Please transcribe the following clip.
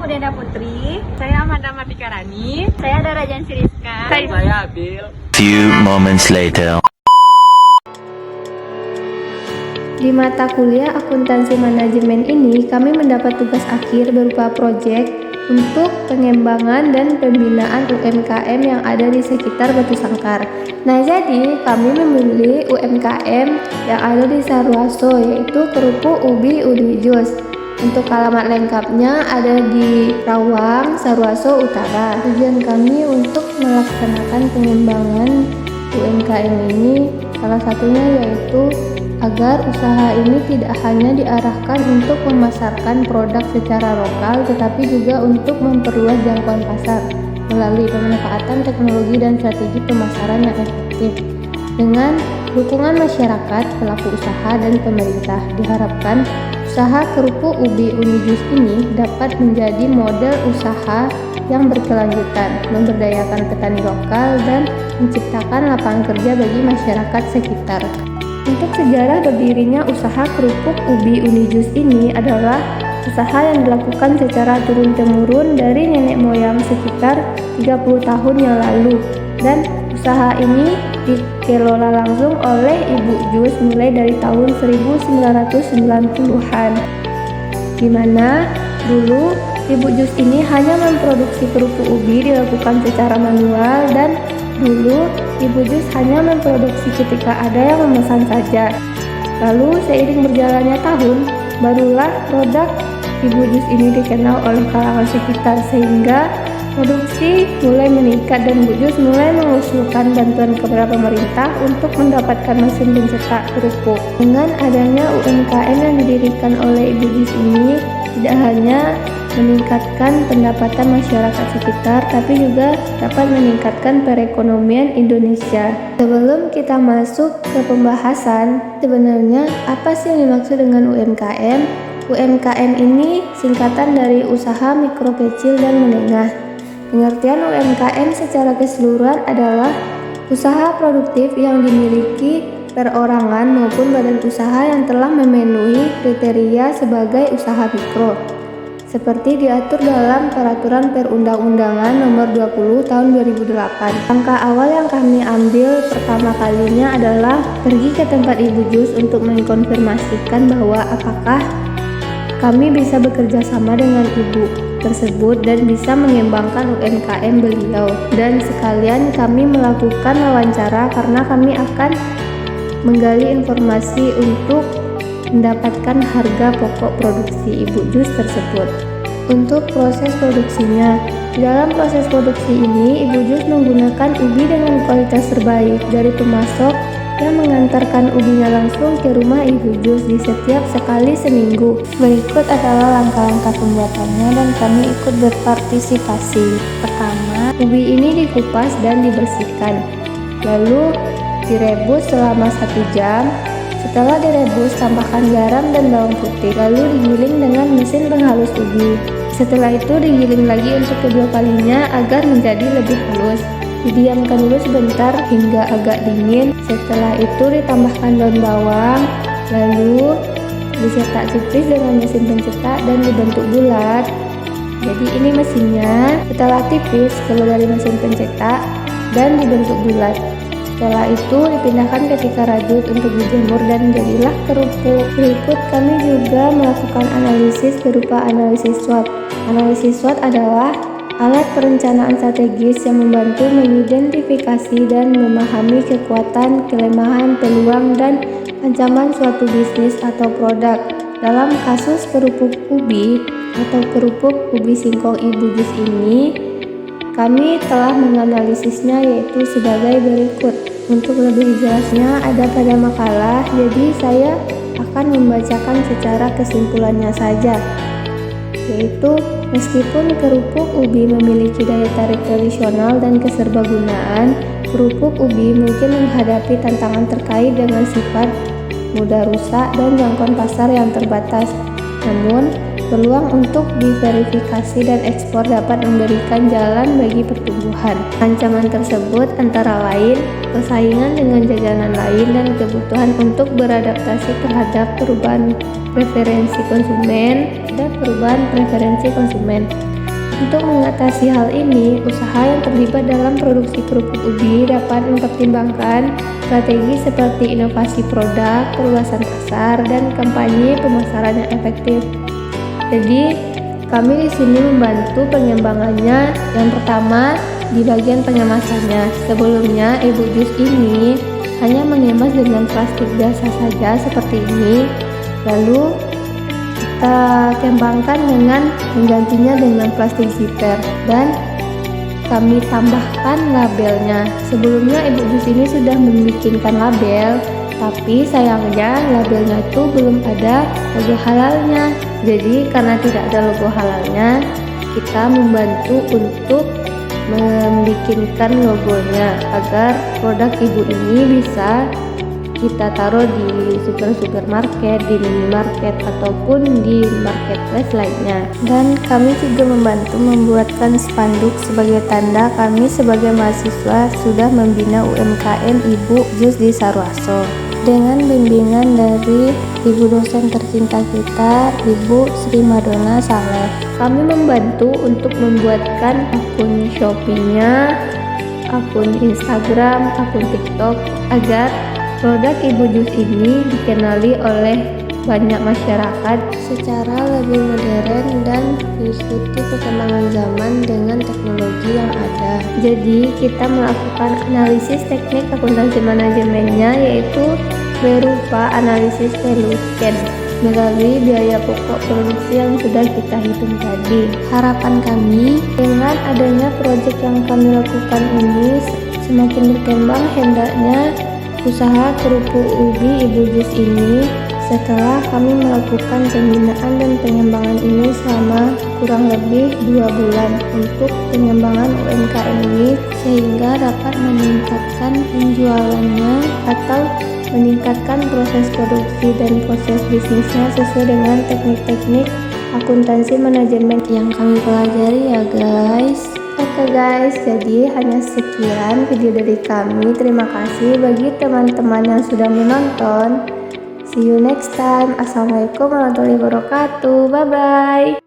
Denda Putri. Saya Amanda Martika Rani. Saya Dara Jansiriska. Saya Abil. Few moments later. Di mata kuliah akuntansi manajemen ini, kami mendapat tugas akhir berupa proyek untuk pengembangan dan pembinaan UMKM yang ada di sekitar Batu Sangkar. Nah, jadi kami memilih UMKM yang ada di Sarwaso, yaitu kerupuk ubi uni jus. Untuk alamat lengkapnya ada di Rawang, Sarwaso Utara. Tujuan kami untuk melaksanakan pengembangan UMKM ini salah satunya yaitu agar usaha ini tidak hanya diarahkan untuk memasarkan produk secara lokal, tetapi juga untuk memperluas jangkauan pasar melalui pemanfaatan teknologi dan strategi pemasaran yang efektif. Dengan dukungan masyarakat, pelaku usaha, dan pemerintah, diharapkan usaha kerupuk ubi uni jus ini dapat menjadi model usaha yang berkelanjutan, memberdayakan petani lokal, dan menciptakan lapangan kerja bagi masyarakat sekitar. Untuk sejarah berdirinya usaha kerupuk ubi uni jus ini adalah usaha yang dilakukan secara turun-temurun dari nenek moyang sekitar 30 tahun yang lalu, dan usaha ini dikelola langsung oleh Ibu Jus mulai dari tahun 1990-an, di mana dulu Ibu Jus ini hanya memproduksi kerupuk ubi dilakukan secara manual, dan dulu Ibu Jus hanya memproduksi ketika ada yang memesan saja. Lalu seiring berjalannya tahun, barulah produk Ibu Jus ini dikenal oleh kalangan sekitar, sehingga produksi mulai meningkat dan Ibu Jus mulai mengusulkan bantuan kepada pemerintah untuk mendapatkan mesin pencetak kerupuk. Dengan adanya UMKM yang didirikan oleh Ibu Jus ini, tidak hanya meningkatkan pendapatan masyarakat sekitar, tapi juga dapat meningkatkan perekonomian Indonesia. Sebelum kita masuk ke pembahasan, sebenarnya apa sih yang dimaksud dengan UMKM? UMKM ini singkatan dari usaha mikro, kecil, dan menengah. Pengertian UMKM secara keseluruhan adalah usaha produktif yang dimiliki perorangan maupun badan usaha yang telah memenuhi kriteria sebagai usaha mikro, seperti diatur dalam Peraturan Perundang-undangan Nomor 20 Tahun 2008. Langkah awal yang kami ambil pertama kalinya adalah pergi ke tempat Ibu Jus untuk mengkonfirmasikan bahwa apakah kami bisa bekerja sama dengan ibu tersebut dan bisa mengembangkan UMKM beliau. Dan sekalian kami melakukan wawancara karena kami akan menggali informasi untuk mendapatkan harga pokok produksi Ibu Jus tersebut. Untuk proses produksinya, di dalam proses produksi ini Ibu Jus menggunakan ubi dengan kualitas terbaik dari pemasok yang mengantarkan ubinya langsung ke rumah Ibu Jus di setiap sekali seminggu. Berikut adalah langkah-langkah pembuatannya dan kami ikut berpartisipasi. Pertama, ubi ini dikupas dan dibersihkan, lalu direbus selama 1 jam. Setelah direbus, tambahkan garam dan bawang putih, lalu digiling dengan mesin penghalus ubi. Setelah itu digiling lagi untuk kedua kalinya agar menjadi lebih halus. Didiamkan dulu sebentar hingga agak dingin. Setelah itu ditambahkan daun bawang, lalu dicetak tipis dengan mesin pencetak dan dibentuk bulat. Jadi ini mesinnya. Setelah tipis, keluar dari mesin pencetak dan dibentuk bulat. Setelah itu dipindahkan ke tikar rajut untuk dijemur dan jadilah kerupuk. Berikut kami juga melakukan analisis berupa analisis SWOT. Analisis SWOT adalah alat perencanaan strategis yang membantu mengidentifikasi dan memahami kekuatan, kelemahan, peluang, dan ancaman suatu bisnis atau produk. Dalam kasus kerupuk ubi atau kerupuk ubi singkong Ibu Jus ini, kami telah menganalisisnya yaitu sebagai berikut. Untuk lebih jelasnya ada pada makalah, jadi saya akan membacakan secara kesimpulannya saja, yaitu meskipun kerupuk ubi memiliki daya tarik tradisional dan keserbagunaan, kerupuk ubi mungkin menghadapi tantangan terkait dengan sifat mudah rusak dan jangkauan pasar yang terbatas. Namun, peluang untuk diverifikasi dan ekspor dapat memberikan jalan bagi pertumbuhan. Ancaman tersebut antara lain persaingan dengan jajanan lain dan kebutuhan untuk beradaptasi terhadap perubahan preferensi konsumen. Untuk mengatasi hal ini, usaha yang terlibat dalam produksi kerupuk ubi dapat mempertimbangkan strategi seperti inovasi produk, perluasan pasar, dan kampanye pemasaran yang efektif. Jadi, kami di sini membantu pengembangannya. Yang pertama, di bagian pengemasannya. Sebelumnya, Ibu Jus ini hanya mengemas dengan plastik biasa saja seperti ini. Lalu kita kembangkan dengan menggantinya dengan plastik zipper dan kami tambahkan labelnya. Sebelumnya Ibu Jus ini sudah membikinkan label, tapi sayangnya labelnya itu belum ada logo halalnya. Jadi karena tidak ada logo halalnya, kita membantu untuk membikinkan logonya agar produk Ibu ini bisa kita taruh di supermarket, di minimarket, ataupun di marketplace lainnya. Dan kami juga membantu membuatkan spanduk sebagai tanda kami sebagai mahasiswa sudah membina UMKM Ibu Jus di Sarwaso. Dengan bimbingan dari ibu dosen tercinta kita, Ibu Sri Madonna Saleh. Kami membantu untuk membuatkan akun Shopee-nya, akun Instagram, akun TikTok, agar produk Ibu Jus ini dikenali oleh banyak masyarakat secara lebih modern dan mengikuti perkembangan zaman dengan teknologi yang ada. Jadi kita melakukan analisis teknik akuntansi manajemennya, yaitu berupa analisis value chain melalui biaya pokok produksi yang sudah kita hitung tadi. Harapan kami dengan adanya proyek yang kami lakukan ini semakin berkembang hendaknya usaha kerupuk ubi Ibu Jus ini setelah kami melakukan pembinaan dan pengembangan ini selama kurang lebih 2 bulan untuk pengembangan UMKM ini, sehingga dapat meningkatkan penjualannya atau meningkatkan proses produksi dan proses bisnisnya sesuai dengan teknik-teknik akuntansi manajemen yang kami pelajari ya guys. Oke guys, jadi hanya sekian video dari kami. Terima kasih bagi teman-teman yang sudah menonton. See you next time. Assalamualaikum warahmatullahi wabarakatuh. Bye bye.